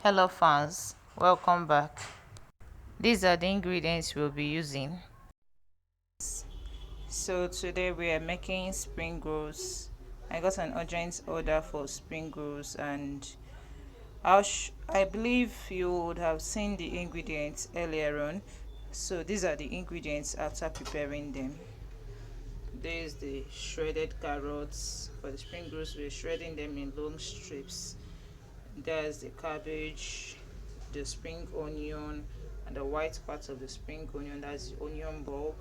Hello fans, welcome back. These are the ingredients we'll be using. So today we are making spring rolls. I got an urgent order for spring rolls, and I believe you would have seen the ingredients earlier on. So these are the ingredients after preparing them. There's the shredded carrots. For the spring rolls, we're shredding them in long strips. There's the cabbage, the spring onion, and the white part of the spring onion, that's the onion bulb,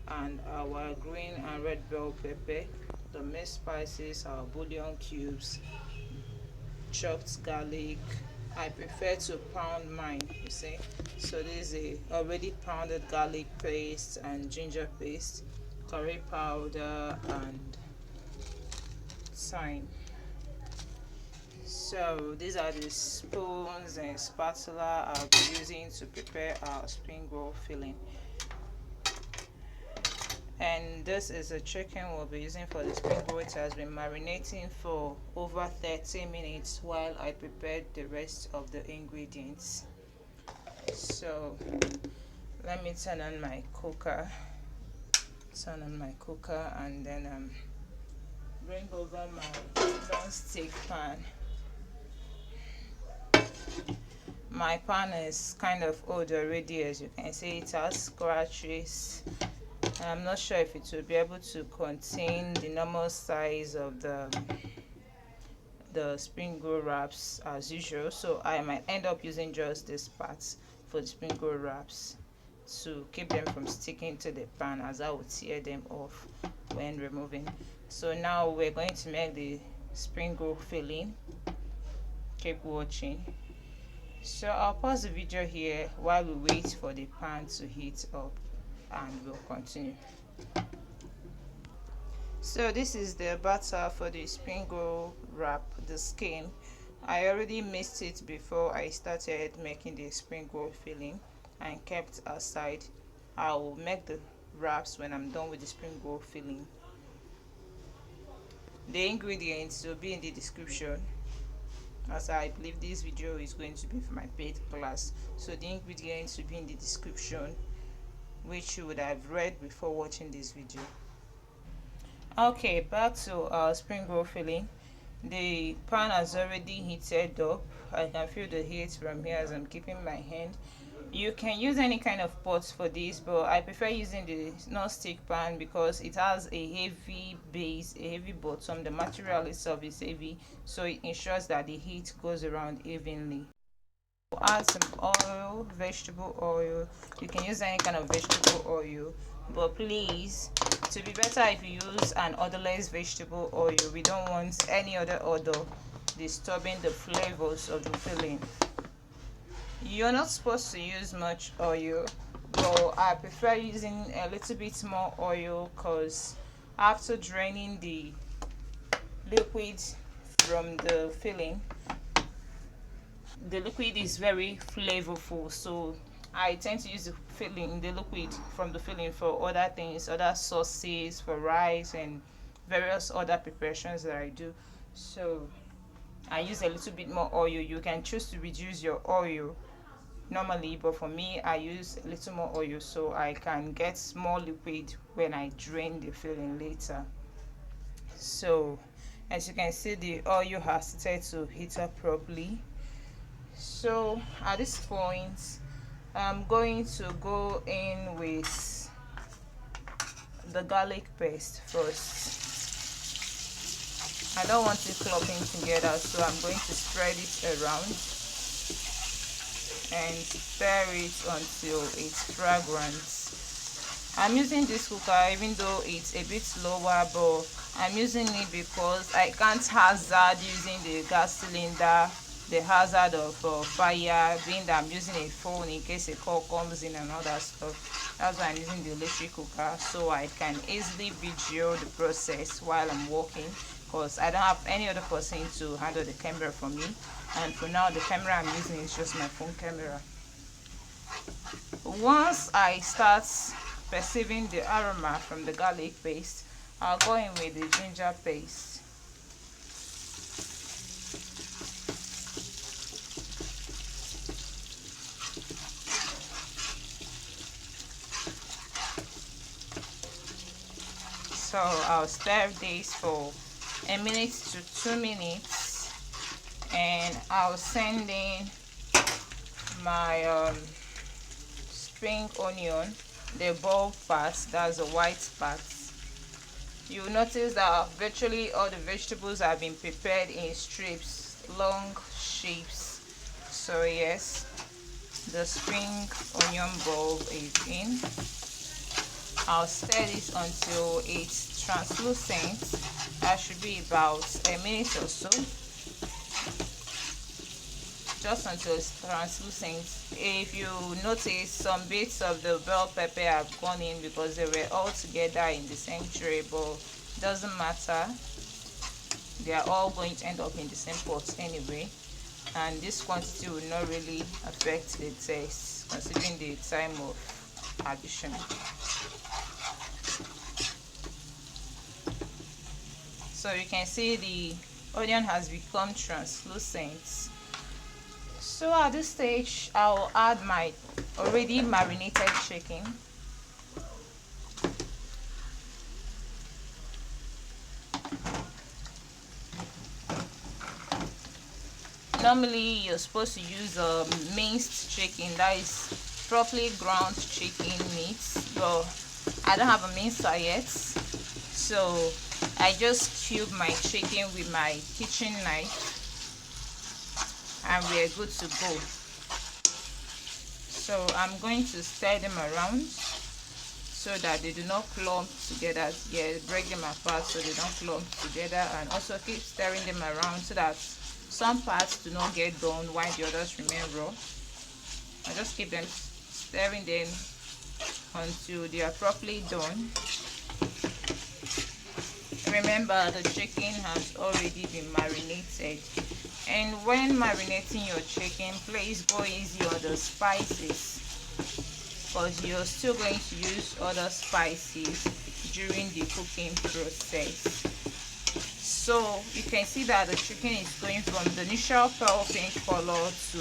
and our green and red bell pepper, the mixed spices, our bouillon cubes, chopped garlic. I prefer to pound mine, you see. So this is a already pounded garlic paste and ginger paste, curry powder, and thyme. So these are the spoons and spatula I'll be using to prepare our spring roll filling. And this is a chicken we'll be using for the spring roll. It has been marinating for over 30 minutes while I prepared the rest of the ingredients. So let me turn on my cooker. And then bring over my non-stick pan. My pan is kind of old already, as you can see. It has scratches. I'm not sure if it will be able to contain the normal size of the spring roll wraps as usual, so I might end up using just this part for the spring roll wraps to keep them from sticking to the pan, as I would tear them off when removing. So now we're going to make the spring roll filling. Keep watching. So I'll pause the video here while we wait for the pan to heat up, and we'll continue. So this is the batter for the spring roll wrap, the skin. I already mixed it before I started making the spring roll filling and kept aside. I will make the wraps when I'm done with the spring roll filling. The ingredients will be in the description, as I believe this video is going to be for my paid class. So the ingredients will be in the description, which you would have read before watching this video. Okay, back to our spring roll filling. The pan has already heated up. I can feel the heat from here as I'm keeping my hand. You can use any kind of pot for this, but I prefer using the non-stick pan because it has a heavy base, a heavy bottom. The material itself is heavy, so it ensures that the heat goes around evenly. Add some oil, vegetable oil. You can use any kind of vegetable oil, but please, to be better if you use an odorless vegetable oil. We don't want any other odor disturbing the flavors of the filling. You're not supposed to use much oil, but I prefer using a little bit more oil because after draining the liquid from the filling, the liquid is very flavorful, so I tend to use the liquid from the filling for other things, other sauces, for rice and various other preparations that I do. So I use a little bit more oil. You can choose to reduce your oil normally, but for me I use a little more oil so I can get more liquid when I drain the filling later. So as you can see, the oil has started to heat up properly. So at this point I'm going to go in with the garlic paste first. I don't want it clumping together, so I'm going to spread it around and stir it until it's fragrant. I'm using this cooker even though it's a bit slower, but I'm using it because I can't hazard using the gas cylinder, the hazard of fire, being that I'm using a phone in case a call comes in and all that stuff. That's why I'm using the electric cooker, so I can easily video the process while I'm working, because I don't have any other person to handle the camera for me, and for now the camera I'm using is just my phone camera. Once I start perceiving the aroma from the garlic paste, I'll go in with the ginger paste. So I'll stir this for a minute to 2 minutes, and I'll send in my spring onion, the bulb part, that's the white part. You'll notice that virtually all the vegetables have been prepared in strips, long shapes. So yes, the spring onion bulb is in. I'll stir this until it's translucent. That should be about a minute or so, just until it's translucent. If you notice, some bits of the bell pepper have gone in because they were all together in the same tray, but doesn't matter, they are all going to end up in the same pot anyway, and this quantity will not really affect the taste considering the time of addition. So you can see the onion has become translucent. So at this stage, I'll add my already marinated chicken. Normally you're supposed to use a minced chicken, that is properly ground chicken meat, but I don't have a mincer yet, so I just cube my chicken with my kitchen knife and we're good to go. So I'm going to stir them around so that they do not clump together. Yeah, break them apart so they don't clump together, and also keep stirring them around so that some parts do not get done while the others remain raw. I just keep them stirring them until they are properly done. Remember, the chicken has already been marinated, and when marinating your chicken, please go easy on the spices because you're still going to use other spices during the cooking process. So you can see that the chicken is going from the initial pale pink color to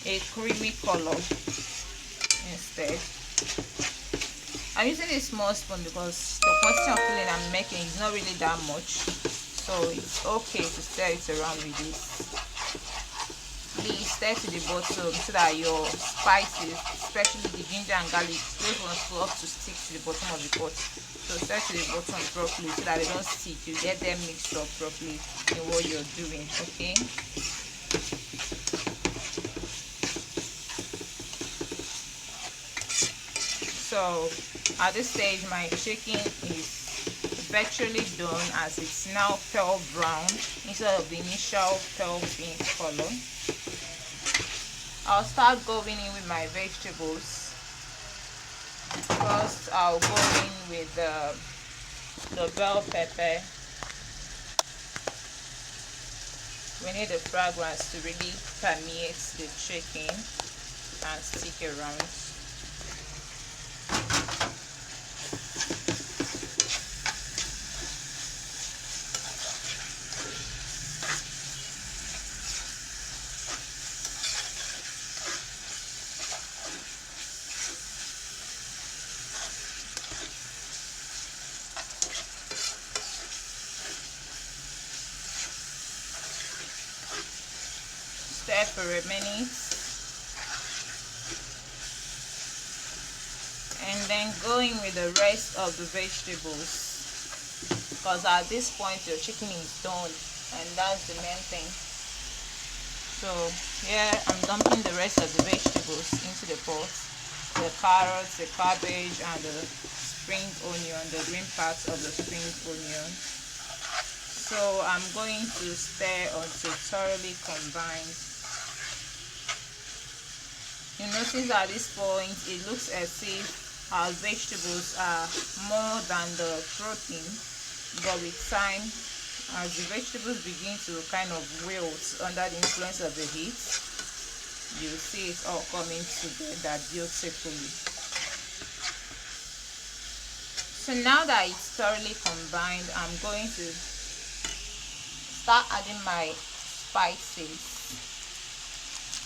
a creamy color instead. I'm using a small spoon because the quantity of filling I'm making is not really that much, so it's okay to stir it around with this. Please stir to the bottom so that your spices, especially the ginger and garlic, don't want to stick to the bottom of the pot. So stir to the bottom properly so that they don't stick. You get them mixed up properly in what you're doing. Okay. So at this stage, my chicken is virtually done, as it's now pale brown instead of the initial pale pink color. I'll start going in with my vegetables. First, I'll go in with the bell pepper. We need the fragrance to really permeate the chicken and stick around. Stir for a minute, and then go in with the rest of the vegetables, because at this point your chicken is done, and that's the main thing. So here I'm dumping the rest of the vegetables into the pot, the carrots, the cabbage, and the spring onion, the green parts of the spring onion. So I'm going to stir until thoroughly combined. You notice at this point it looks as if our vegetables are more than the protein, but with time, as the vegetables begin to kind of wilt under the influence of the heat, you see it all coming together beautifully. So now that it's thoroughly combined, I'm going to start adding my spices.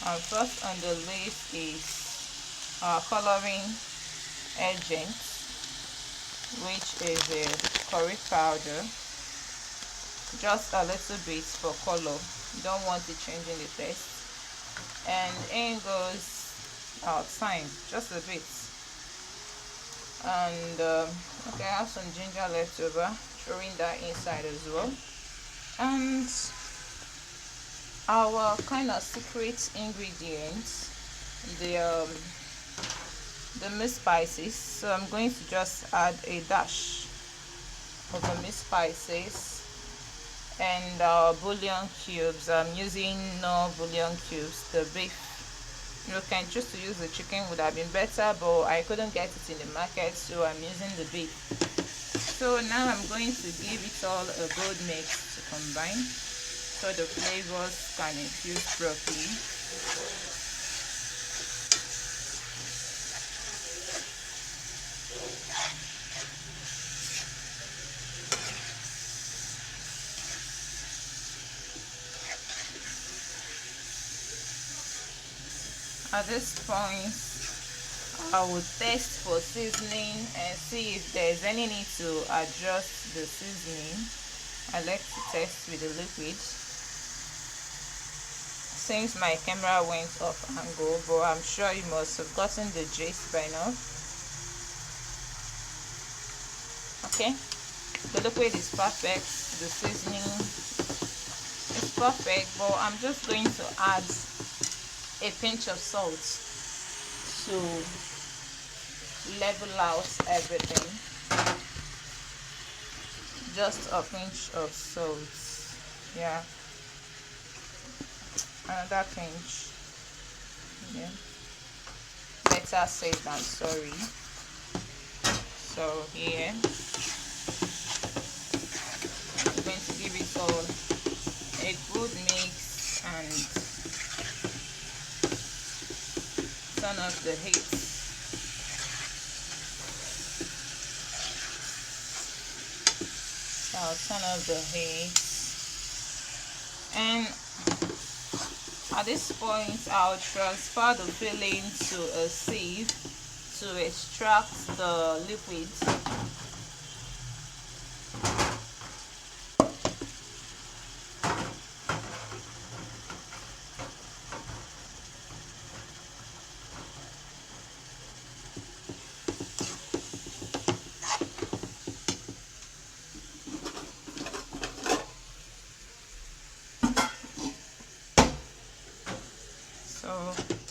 First on the list is our coloring agent. which is a curry powder, just a little bit for color. You don't want it changing the taste. And in goes our thyme, just a bit. And okay, I have some ginger left over, throwing that inside as well. And our kind of secret ingredients, the mixed spices. So I'm going to just add a dash of the mixed spices and bouillon cubes. I'm using no bouillon cubes, the beef. You can choose to use the chicken, would have been better, but I couldn't get it in the market, so I'm using the beef. So now I'm going to give it all a good mix to combine so the flavors can infuse properly. At this point, I will test for seasoning and see if there is any need to adjust the seasoning. I like to test with the liquid. Since my camera went off angle, but I'm sure you must have gotten the gist by now. Okay, the liquid is perfect, the seasoning is perfect, but I'm just going to add a pinch of salt to level out everything. Just a pinch of salt, yeah, another pinch, yeah, better safe than sorry. So here I'm going to give it all a good mix and turn off the heat. I'll turn off the heat, and at this point I'll transfer the filling to a sieve to extract the liquid. So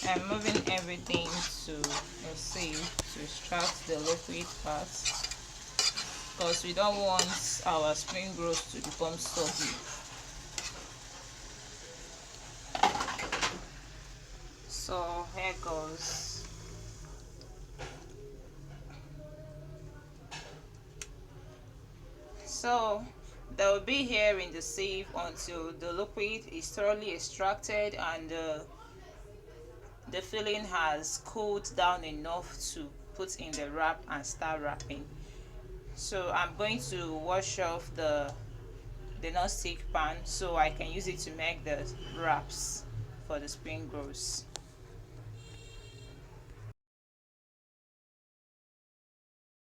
I'm moving everything to a sieve to extract the liquid part, because we don't want our spring rolls to become soggy. So here goes. So they will be here in the sieve until the liquid is thoroughly extracted and the filling has cooled down enough to put in the wrap and start wrapping. So I'm going to wash off the non-stick pan so I can use it to make the wraps for the spring rolls.